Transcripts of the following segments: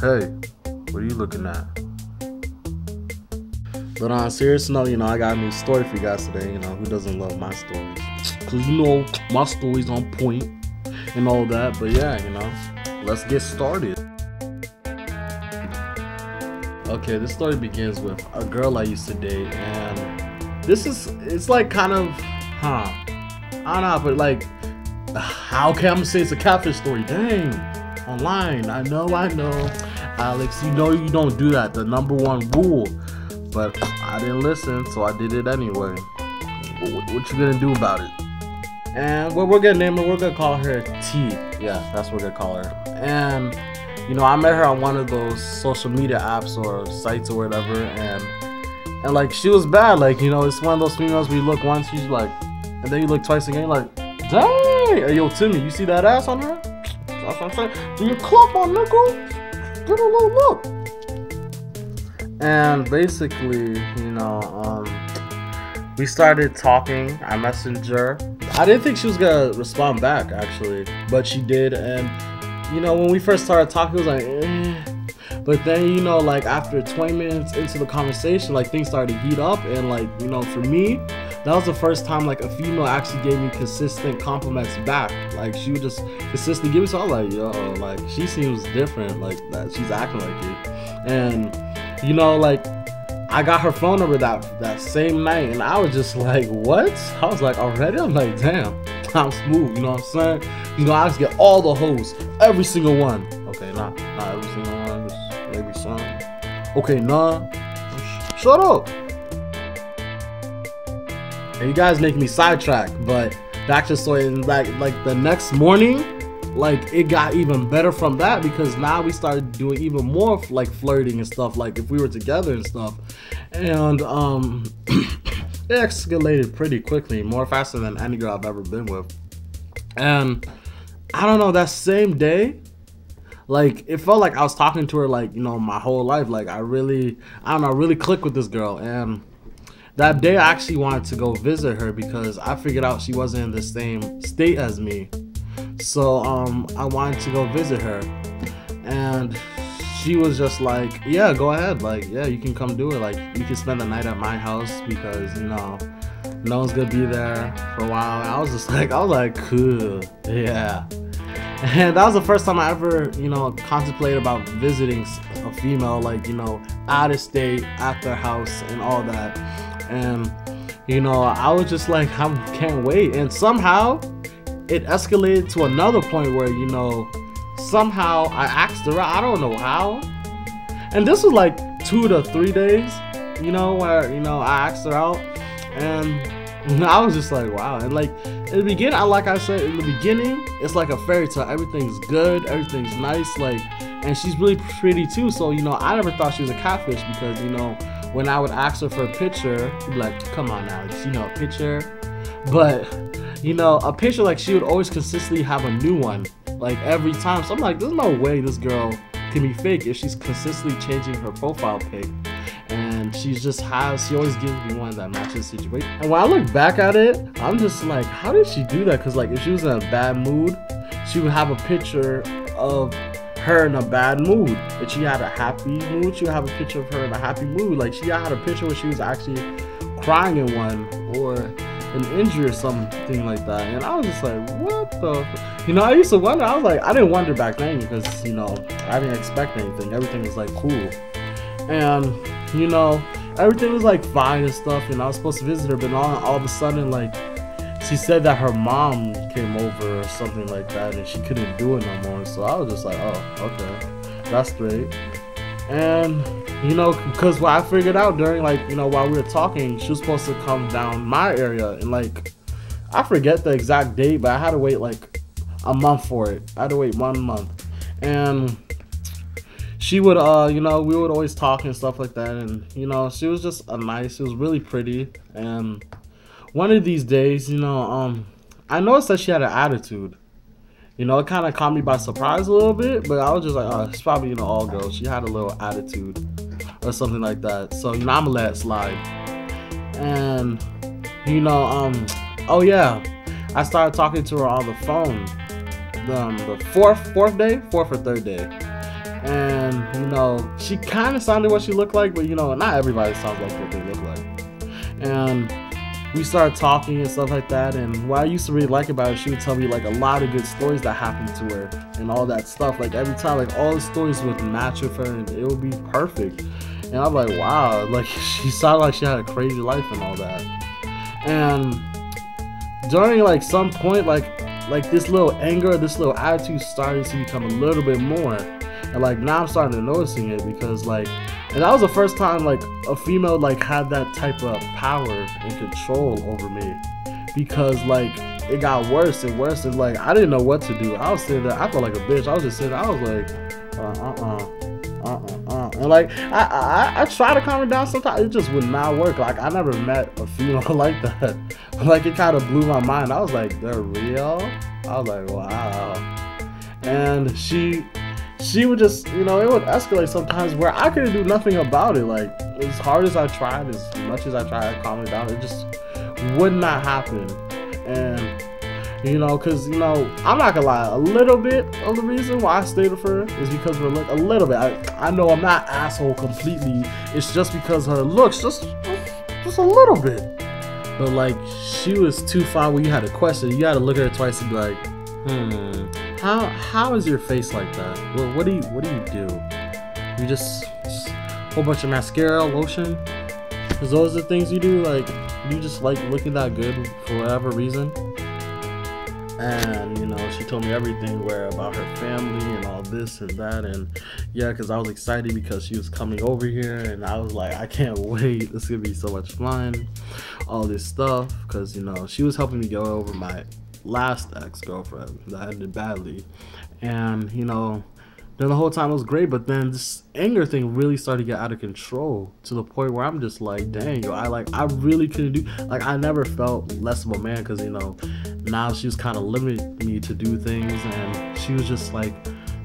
Hey, what are you looking at? But on a serious note, I got a new story for you guys today. Who doesn't love my stories? Cause my story's on point and all that. But yeah, let's get started. Okay, this story begins with a girl I used to date, and it's like kind of, I don't know, but like, how can I say it's a catfish story? Dang, online, I know, Alex, you don't do that, the #1 rule, but I didn't listen, so I did it anyway. What you gonna do about it? And what we're gonna name her, we're gonna call her T. Yeah, that's what we're gonna call her. And I met her on one of those social media apps or sites or whatever, and like, she was bad. Like, it's one of those females where you look once, she's like, and then you look twice again, you're like, dang, hey, yo, Timmy, you see that ass on her? That's what I'm saying. Do you clap on nickel? Get a little look. And basically, we started talking. I messaged her. I didn't think she was gonna respond back, actually, but she did. And when we first started talking, it was like, but then, like, after 20 minutes into the conversation, like, things started to heat up. And like, for me, that was the first time like a female actually gave me consistent compliments back. Like, she would just consistently give me, so I was like, yo, like, she seems different, like, that she's acting like it. And like, I got her phone number that same night, and I was just like, what? I was like, already? I'm like, damn, I'm smooth, you know what I'm saying? I just get all the hoes, every single one. Okay, not every single one, just maybe some. Okay, nah, shut up. And you guys make me sidetrack, but back to the story. And like the next morning, like, it got even better from that, because now we started doing even more like flirting and stuff, like if we were together and stuff. And it escalated pretty quickly, more faster than any girl I've ever been with. And I don't know, that same day, like, it felt like I was talking to her like, my whole life. Like, I really clicked with this girl. And that day I actually wanted to go visit her, because I figured out she wasn't in the same state as me. So I wanted to go visit her, and she was just like, yeah, go ahead, like, yeah, you can come do it, like, you can spend the night at my house, because no one's gonna be there for a while. And I was like, cool, yeah. And that was the first time I ever contemplated about visiting a female, like, out of state, at their house and all that. And I was just like, I can't wait. And somehow it escalated to another point where, somehow I asked her out. I don't know how. And this was like 2 to 3 days, where, I asked her out. And I was just like, wow. And like, in the beginning, like I said, in the beginning, it's like a fairy tale. Everything's good, everything's nice, like, and she's really pretty too. So, I never thought she was a catfish, because, when I would ask her for a picture, she'd be like, come on, Alex, a picture. But a picture, like, she would always consistently have a new one, like, every time. So I'm like, there's no way this girl can be fake if she's consistently changing her profile pic. And she always gives me one that matches the situation. And when I look back at it, I'm just like, how did she do that? Because, like, if she was in a bad mood, she would have a picture of her in a bad mood. If she had a happy mood, she would have a picture of her in a happy mood. Like, she had a picture where she was actually crying in one, or an injury or something like that. And I was just like, what the I used to wonder. I was like, I didn't wonder back then, because I didn't expect anything. Everything was like cool, and everything was like fine and stuff. And I was supposed to visit her, but all of a sudden, like, she said that her mom came over or something like that, and she couldn't do it no more. So I was just like, oh, okay, that's great. And because what I figured out during, like, while we were talking, she was supposed to come down my area, and like, I forget the exact date, but I had to wait like a month for it. I had to wait 1 month. And she would we would always talk and stuff like that. And she was just she was really pretty. And one of these days, I noticed that she had an attitude. It kind of caught me by surprise a little bit, but I was just like, oh, it's probably, all girls. She had a little attitude or something like that. So, I'm gonna let it slide. And, oh yeah, I started talking to her on the phone the fourth or third day. And you know, she kind of sounded what she looked like, but you know, not everybody sounds like what they look like. And we started talking and stuff like that, and what I used to really like about her, she would tell me like a lot of good stories that happened to her and all that stuff. Like every time, like all the stories would match with her and it would be perfect. And I'm like, wow, like she sounded like she had a crazy life and all that. And during like some point, like this little anger, this little attitude started to become a little bit more. And like now I'm starting to noticing it, because like, and that was the first time like a female like had that type of power and control over me, because like it got worse and worse, and like I didn't know what to do. I was sitting there, I felt like a bitch. I was just sitting there, I was like, and like I try to calm her down sometimes, it just would not work. Like I never met a female like that. Like it kind of blew my mind. I was like, they're real? I was like, wow. And she would just, you know, it would escalate sometimes where I couldn't do nothing about it. Like as hard as I tried, as much as I tried to calm it down, it just would not happen. And you know, because you know, I'm not gonna lie, a little bit of the reason why I stayed with her is because we're a little bit. I know I'm not asshole completely. It's just because her looks, just a little bit. But like she was too far where you had to question. You had to look at her twice and be like, how is your face like that? Well, what do you do? You just a whole bunch of mascara, lotion? Because those are the things you do. Like you just like looking that good for whatever reason. And you know, she told me everything about her family and all this and that. And yeah, because I was excited because she was coming over here, and I was like, I can't wait, this is gonna be so much fun, all this stuff. Because you know, she was helping me go over my last ex-girlfriend that ended badly. And you know, then the whole time it was great, but then this anger thing really started to get out of control, to the point where I'm just like, dang, yo, I really couldn't do, like I never felt less of a man, because you know, now she was kind of limiting me to do things, and she was just like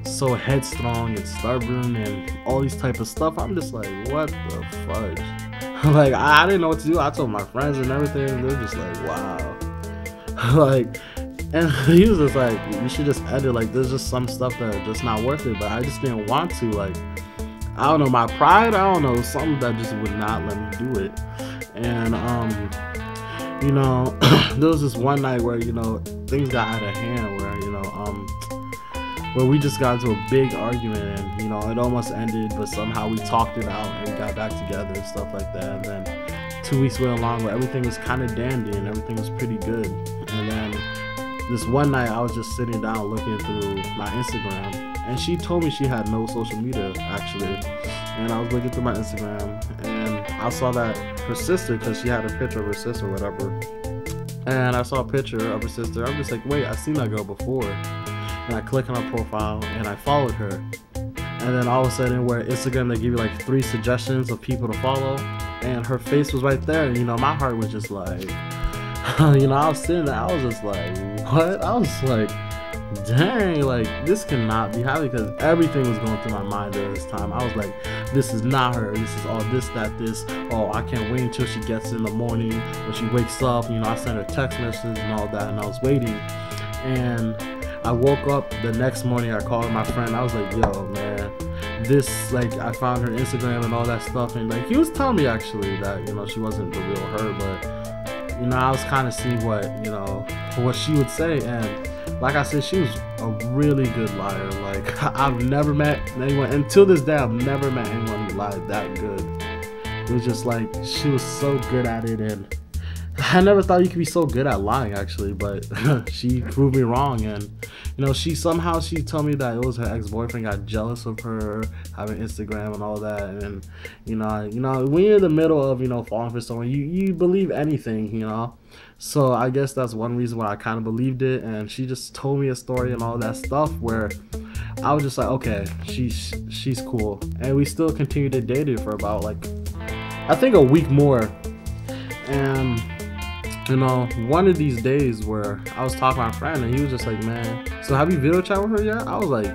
so headstrong and stubborn and all these type of stuff. I'm just like, what the fudge? Like I didn't know what to do. I told my friends and everything, and they're just like, wow. Like, and he was just like, you should just end it. Like there's just some stuff that are just not worth it. But I just didn't want to. Like, I don't know, my pride, I don't know, something that just would not let me do it. And you know, there was this one night where, you know, things got out of hand, where, you know, where we just got into a big argument, and you know, it almost ended, but somehow we talked it out and got back together and stuff like that. And then 2 weeks went along where everything was kind of dandy and everything was pretty good. And then this one night I was just sitting down looking through my Instagram, and she told me she had no social media actually. And I was looking through my Instagram, and I saw that her sister, because she had a picture of her sister or whatever, and I saw a picture of her sister. I'm just like, wait, I've seen that girl before. And I click on her profile and I followed her. And then all of a sudden, where Instagram, they give you like 3 suggestions of people to follow, and her face was right there. And you know, my heart was just like, you know, I was sitting there, I was just like, what? I was like, dang, like this cannot be happening, because everything was going through my mind during this time. I was like, this is not her, this is all this, that, this, oh, I can't wait until she gets in the morning, when she wakes up. You know, I sent her text messages and all that, and I was waiting. And I woke up the next morning, I called my friend, I was like, yo man, this, like, I found her Instagram and all that stuff, and like he was telling me actually that, you know, she wasn't the real her, but you know, I was kind of seeing what, you know, what she would say. And like I said, she was a really good liar. Like I've never met anyone, until this day, I've never met anyone who lied that good. It was just like, she was so good at it, and I never thought you could be so good at lying actually, but she proved me wrong. And you know, she told me that it was her ex-boyfriend got jealous of her having Instagram and all that. And you know, when you're in the middle of, you know, falling for someone, you believe anything, you know. So I guess that's one reason why I kind of believed it. And she just told me a story and all that stuff where I was just like, okay, she's cool. And we still continued to date it for about like, I think a week more. And you know, one of these days where I was talking to my friend, and he was just like, man, so have you video chat with her yet? I was like,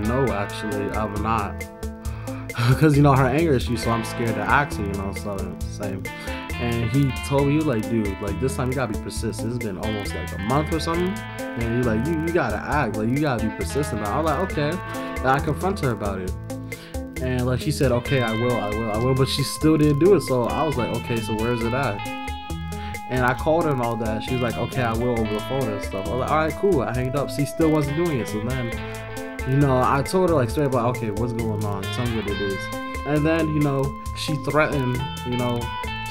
no, actually, I have not. Because, you know, her anger issue, so I'm scared to ask her, you know, so same. And he told me, he was like, dude, like, this time you gotta be persistent. It's been almost like a month or something. And he's like, you gotta act, like, you gotta be persistent. And I was like, okay. And I confronted her about it. And like she said, okay, I will, but she still didn't do it. So I was like, okay, so where's it at? And I called her and all that. She was like, okay, I will over the phone and stuff. I was like, all right, cool. I hanged up. She still wasn't doing it. So then, you know, I told her like straight up, okay, what's going on? Tell me what it is. And then, you know, she threatened, you know,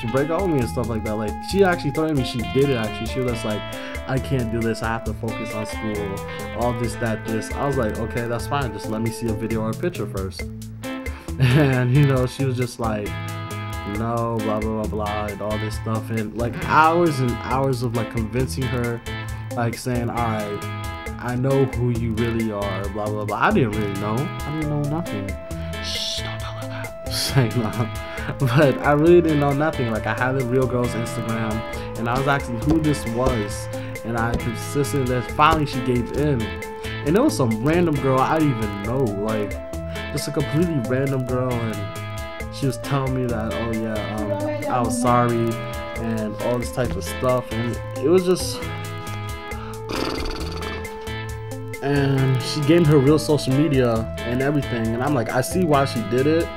to break up with me and stuff like that. Like, she actually threatened me. She did it actually. She was just like, I can't do this. I have to focus on school. All this, that, this. I was like, okay, that's fine. Just let me see a video or a picture first. And, you know, she was just like, no, blah, blah, blah, blah, and all this stuff. And like hours and hours of like convincing her, like saying, all right, I know who you really are, blah, blah, blah. I didn't really know. I didn't know nothing. Shh, don't tell her that. Saying no. But I really didn't know nothing. Like, I had the real girl's Instagram, and I was asking who this was, and I persisted that finally she gave in. And it was some random girl I didn't even know, like, just a completely random girl, and she was telling me that, oh yeah, I was sorry, and all this type of stuff, and it was just... And she gave her real social media and everything, and I'm like, I see why she did it,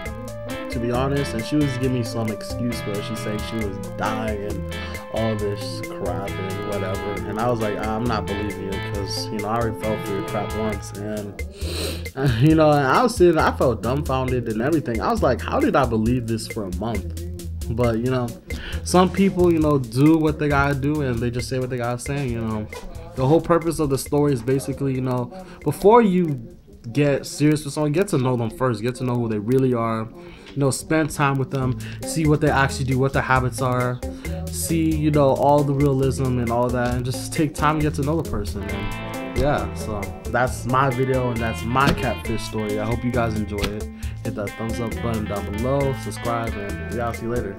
to be honest. And she was giving me some excuse where she said she was dying and all this crap and whatever, and I was like, I'm not believing you, because, you know, I already fell for your crap once. And you know, and I was sitting, I felt dumbfounded and everything. I was like, how did I believe this for a month? But, you know, some people, you know, do what they gotta do, and they just say what they gotta say. You know, the whole purpose of the story is basically, you know, before you get serious with someone, get to know them first, get to know who they really are, you know, spend time with them, see what they actually do, what their habits are, see, you know, all the realism and all that, and just take time to get to know the person. And yeah, so that's my video, and that's my catfish story. I hope you guys enjoy it. Hit that thumbs up button down below, subscribe, and yeah, I'll see you later.